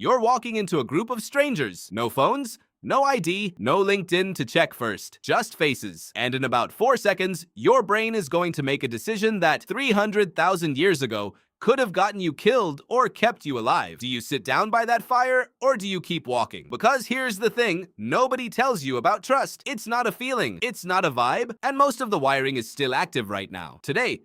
You're walking into a group of strangers. No phones, no ID, no LinkedIn to check first. Just faces. And in about 4 seconds, your brain is going to make a decision that 300,000 years ago could have gotten you killed or kept you alive. Do you sit down by that fire or do you keep walking? Because here's the thing, nobody tells you about trust. It's not a feeling, it's not a vibe, and most of the wiring is still active right now. Today,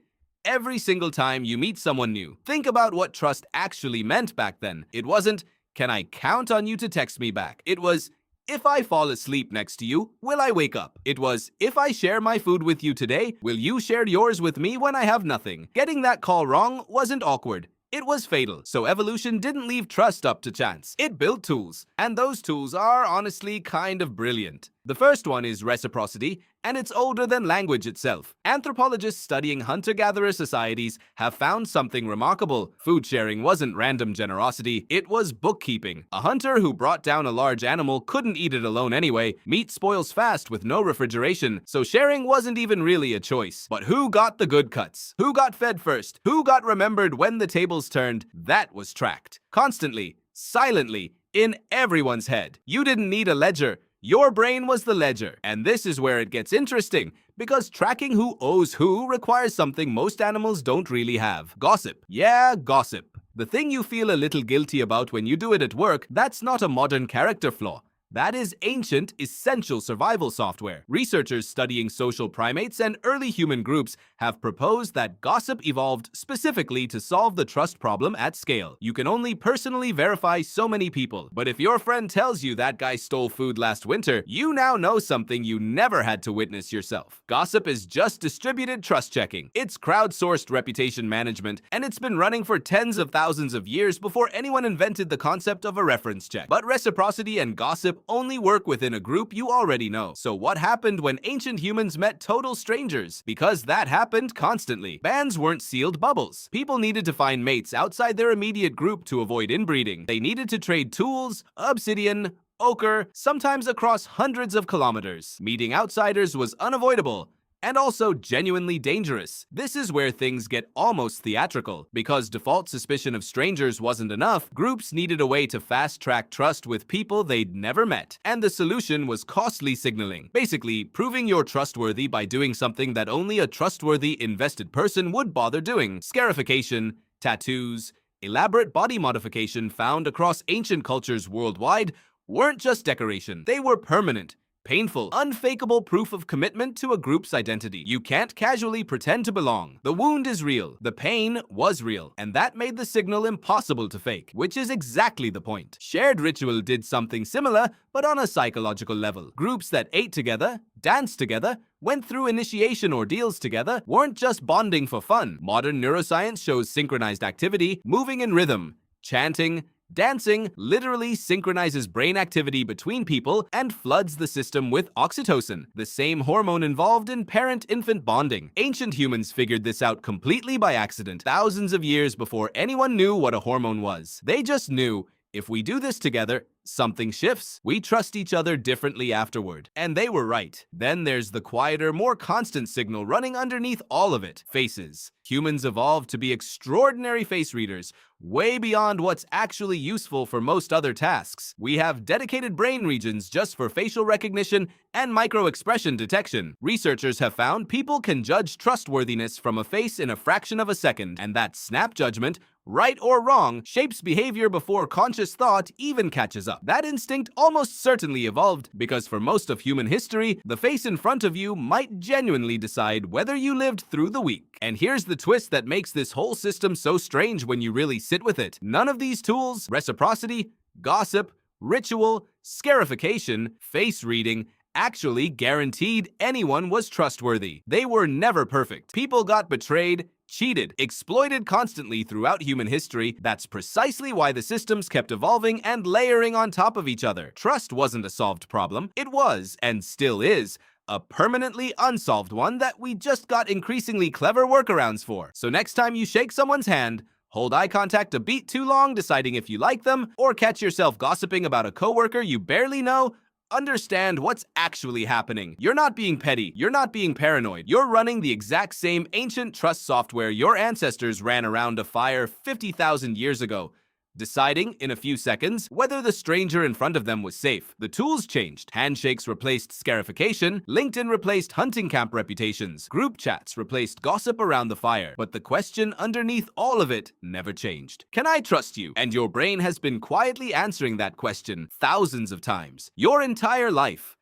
every single time you meet someone new, think about what trust actually meant back then. It wasn't, can I count on you to text me back? It was, if I fall asleep next to you, will I wake up? It was, if I share my food with you today, will you share yours with me when I have nothing? Getting that call wrong wasn't awkward. It was fatal. So evolution didn't leave trust up to chance. It built tools. And those tools are honestly kind of brilliant. The first one is reciprocity, and it's older than language itself. Anthropologists studying hunter-gatherer societies have found something remarkable. Food sharing wasn't random generosity, it was bookkeeping. A hunter who brought down a large animal couldn't eat it alone anyway. Meat spoils fast with no refrigeration, so sharing wasn't even really a choice. But who got the good cuts? Who got fed first? Who got remembered when the tables turned? That was tracked. Constantly, silently, in everyone's head. You didn't need a ledger. Your brain was the ledger. And this is where it gets interesting, because tracking who owes who requires something most animals don't really have. Gossip. Yeah, gossip. The thing you feel a little guilty about when you do it at work, that's not a modern character flaw. That is ancient, essential survival software. Researchers studying social primates and early human groups have proposed that gossip evolved specifically to solve the trust problem at scale. You can only personally verify so many people, but if your friend tells you that guy stole food last winter, you now know something you never had to witness yourself. Gossip is just distributed trust checking. It's crowdsourced reputation management, and it's been running for tens of thousands of years before anyone invented the concept of a reference check. But reciprocity and gossip only work within a group you already know. So what happened when ancient humans met total strangers? Because that happened constantly. Bands weren't sealed bubbles. People needed to find mates outside their immediate group to avoid inbreeding. They needed to trade tools, obsidian, ochre, sometimes across hundreds of kilometers. Meeting outsiders was unavoidable, and also genuinely dangerous. This is where things get almost theatrical. Because default suspicion of strangers wasn't enough, groups needed a way to fast-track trust with people they'd never met. And the solution was costly signaling. Basically, proving you're trustworthy by doing something that only a trustworthy, invested person would bother doing. Scarification, tattoos, elaborate body modification found across ancient cultures worldwide weren't just decoration. They were permanent, painful, unfakeable proof of commitment to a group's identity. You can't casually pretend to belong. The wound is real. The pain was real. And that made the signal impossible to fake, which is exactly the point. Shared ritual did something similar, but on a psychological level. Groups that ate together, danced together, went through initiation ordeals together, weren't just bonding for fun. Modern neuroscience shows synchronized activity, moving in rhythm, chanting, dancing literally synchronizes brain activity between people and floods the system with oxytocin, the same hormone involved in parent-infant bonding. Ancient humans figured this out completely by accident, thousands of years before anyone knew what a hormone was. They just knew, if we do this together, something shifts. We trust each other differently afterward. And they were right. Then there's the quieter, more constant signal running underneath all of it. Faces. Humans evolved to be extraordinary face readers, way beyond what's actually useful for most other tasks. We have dedicated brain regions just for facial recognition and micro-expression detection. Researchers have found people can judge trustworthiness from a face in a fraction of a second, and that snap judgment, right or wrong, shapes behavior before conscious thought even catches up. That instinct almost certainly evolved because for most of human history, the face in front of you might genuinely decide whether you lived through the week. And here's the twist that makes this whole system so strange when you really sit with it. None of these tools, reciprocity, gossip, ritual, scarification, face reading, actually guaranteed anyone was trustworthy. They were never perfect. People got betrayed, cheated, exploited constantly throughout human history. That's precisely why the systems kept evolving and layering on top of each other. Trust wasn't a solved problem. It was, and still is, a permanently unsolved one that we just got increasingly clever workarounds for. So next time you shake someone's hand, hold eye contact a beat too long deciding if you like them, or catch yourself gossiping about a coworker you barely know, understand what's actually happening. You're not being petty. You're not being paranoid. You're running the exact same ancient trust software your ancestors ran around a fire 50,000 years ago. deciding in a few seconds whether the stranger in front of them was safe. The tools changed. Handshakes replaced scarification, LinkedIn replaced hunting camp reputations, group chats replaced gossip around the fire. But the question underneath all of it never changed. Can I trust you? And your brain has been quietly answering that question thousands of times. Your entire life.